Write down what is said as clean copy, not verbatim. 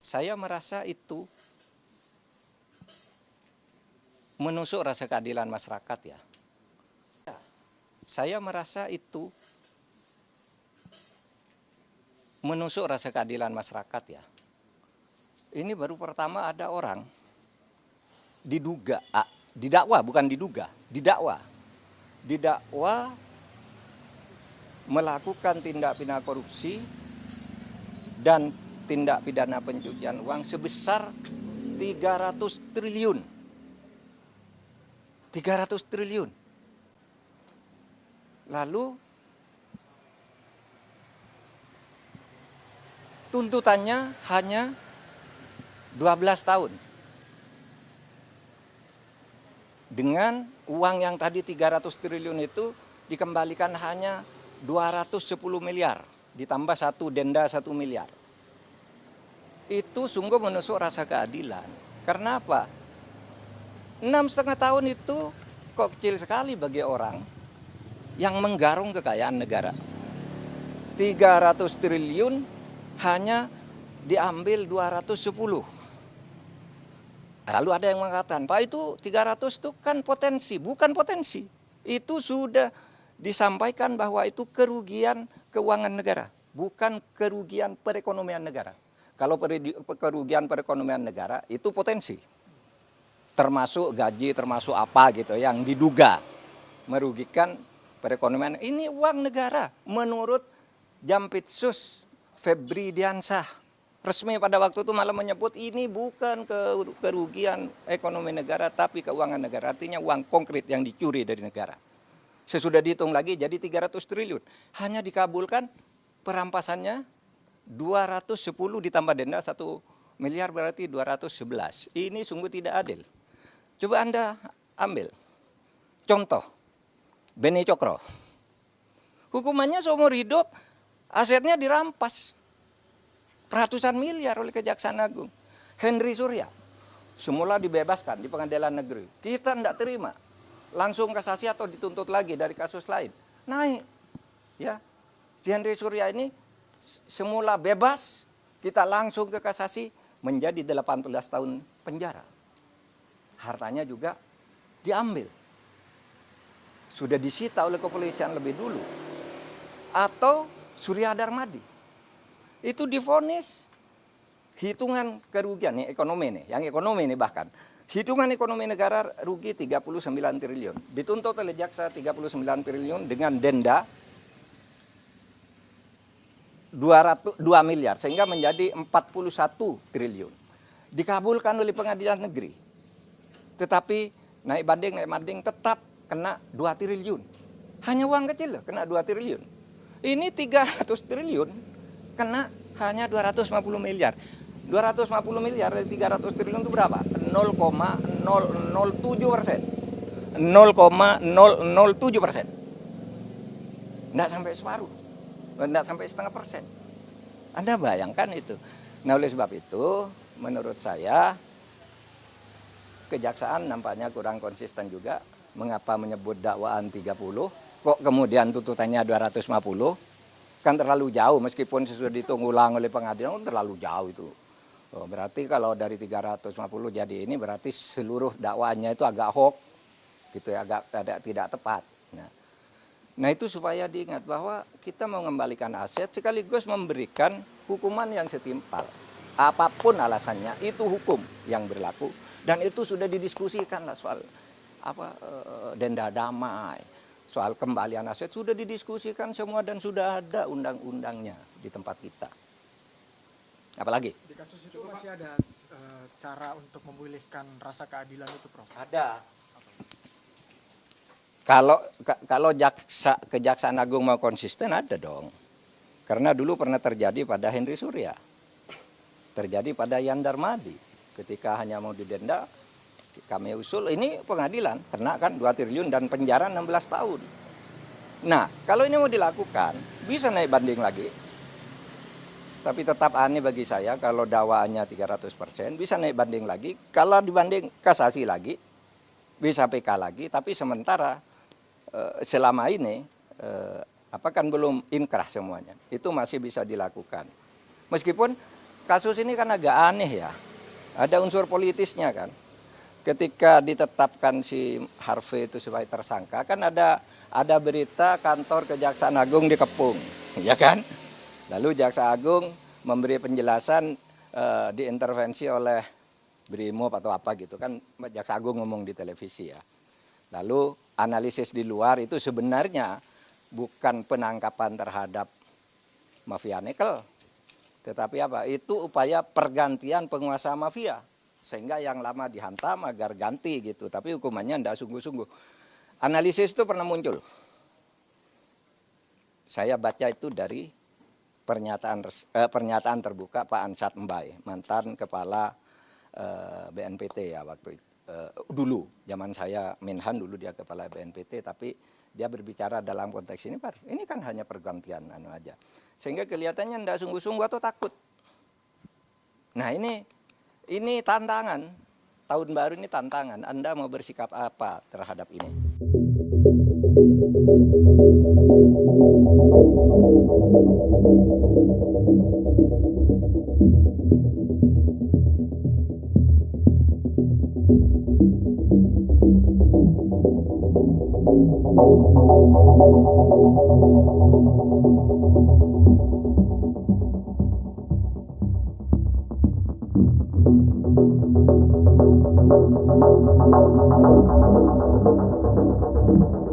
Saya merasa itu menusuk rasa keadilan masyarakat ya. Saya merasa itu menusuk rasa keadilan masyarakat ya. Ini baru pertama ada orang didakwa bukan diduga, didakwa melakukan tindak pidana korupsi dan tindak pidana pencucian uang sebesar 300 triliun. 300 triliun. Lalu tuntutannya hanya 12 tahun. Dengan uang yang tadi 300 triliun itu dikembalikan hanya 210 miliar. Ditambah satu denda 1 miliar. Itu sungguh menusuk rasa keadilan. Karena apa? 6,5 tahun itu kok kecil sekali bagi orang yang menggarung kekayaan negara. 300 triliun hanya diambil 210. Lalu ada yang mengatakan, Pak itu 300 itu kan potensi. Bukan potensi. Itu sudah disampaikan bahwa itu kerugian keuangan negara. Bukan kerugian perekonomian negara. Kalau kerugian perekonomian negara itu potensi. Termasuk gaji, termasuk apa gitu yang diduga merugikan perekonomian. Ini uang negara menurut Jampitsus Febri Diansah. Resmi pada waktu itu malah menyebut ini bukan kerugian ekonomi negara tapi keuangan negara. Artinya uang konkret yang dicuri dari negara. Sesudah dihitung lagi jadi 300 triliun. Hanya dikabulkan perampasannya 210 ditambah denda 1 miliar berarti 211. Ini sungguh tidak adil. Coba Anda ambil contoh Beni Cokro. Hukumannya seumur hidup, asetnya dirampas ratusan miliar oleh Kejaksaan Agung. Henry Surya semula dibebaskan di pengadilan negeri. Kita tidak terima. Langsung kasasi atau dituntut lagi dari kasus lain. Naik. Ya. Si Henry Surya ini semula bebas, kita langsung ke kasasi menjadi 18 tahun penjara. Hartanya juga diambil. Sudah disita oleh kepolisian lebih dulu. Atau Surya Darmadi. Itu divonis hitungan kerugian nih ekonomi nih, yang ekonomi nih bahkan. Hitungan ekonomi negara rugi 39 triliun. Dituntut oleh jaksa 39 triliun dengan denda 2 miliar sehingga menjadi 41 triliun. Dikabulkan oleh pengadilan negeri. Tetapi naik banding tetap kena 2 triliun. Hanya uang kecil loh, kena 2 triliun. Ini 300 triliun kena hanya 250 miliar. 250 miliar dari 300 triliun itu berapa? 0,007%. 0,007%. Tidak sampai separuh. Tidak sampai setengah persen. Anda bayangkan itu. Nah oleh sebab itu menurut saya Kejaksaan nampaknya kurang konsisten juga. Mengapa menyebut dakwaan 30, kok kemudian tuntutannya 250, kan terlalu jauh meskipun sesudah dihitung ulang oleh pengadilan, terlalu jauh itu. Oh, berarti kalau dari 350 jadi ini berarti seluruh dakwaannya itu agak hoax, gitu ya, agak tidak tepat. Nah itu supaya diingat bahwa kita mau mengembalikan aset sekaligus memberikan hukuman yang setimpal. Apapun alasannya itu hukum yang berlaku. Dan itu sudah didiskusikan lah soal denda damai, soal kembalian aset sudah didiskusikan semua dan sudah ada undang-undangnya di tempat kita. Apalagi? Di kasus itu masih ada cara untuk memulihkan rasa keadilan itu, Prof? Ada. Kalau Kejaksaan Agung mau konsisten ada dong. Karena dulu pernah terjadi pada Henry Surya. Terjadi pada Yan Darmadi. Ketika hanya mau didenda, kami usul ini pengadilan. Kena kan 2 triliun dan penjara 16 tahun. Nah, kalau ini mau dilakukan, bisa naik banding lagi. Tapi tetap aneh bagi saya kalau dakwaannya 300%, bisa naik banding lagi. Kalau dibanding kasasi lagi, bisa PK lagi. Tapi sementara selama ini kan belum inkrah semuanya. Itu masih bisa dilakukan. Meskipun kasus ini kan agak aneh ya. Ada unsur politisnya kan. Ketika ditetapkan si Harvey itu sebagai tersangka, kan ada berita kantor Kejaksaan Agung dikepung, ya kan? Lalu Jaksa Agung memberi penjelasan diintervensi oleh Brimob atau apa gitu kan, Jaksa Agung ngomong di televisi ya. Lalu analisis di luar itu sebenarnya bukan penangkapan terhadap mafia nikel, tetapi apa? Itu upaya pergantian penguasa mafia. Sehingga yang lama dihantam agar ganti gitu. Tapi hukumannya tidak sungguh-sungguh. Analisis itu pernah muncul. Saya baca itu dari pernyataan terbuka Pak Ansat Mbai, mantan kepala BNPT ya waktu itu. Dulu, zaman saya Menhan dulu dia kepala BNPT, tapi dia berbicara dalam konteks ini, Pak. Ini kan hanya pergantian aja. Sehingga kelihatannya tidak sungguh-sungguh atau takut. Nah ini tantangan, tahun baru ini tantangan. Anda mau bersikap apa terhadap ini? Thank you.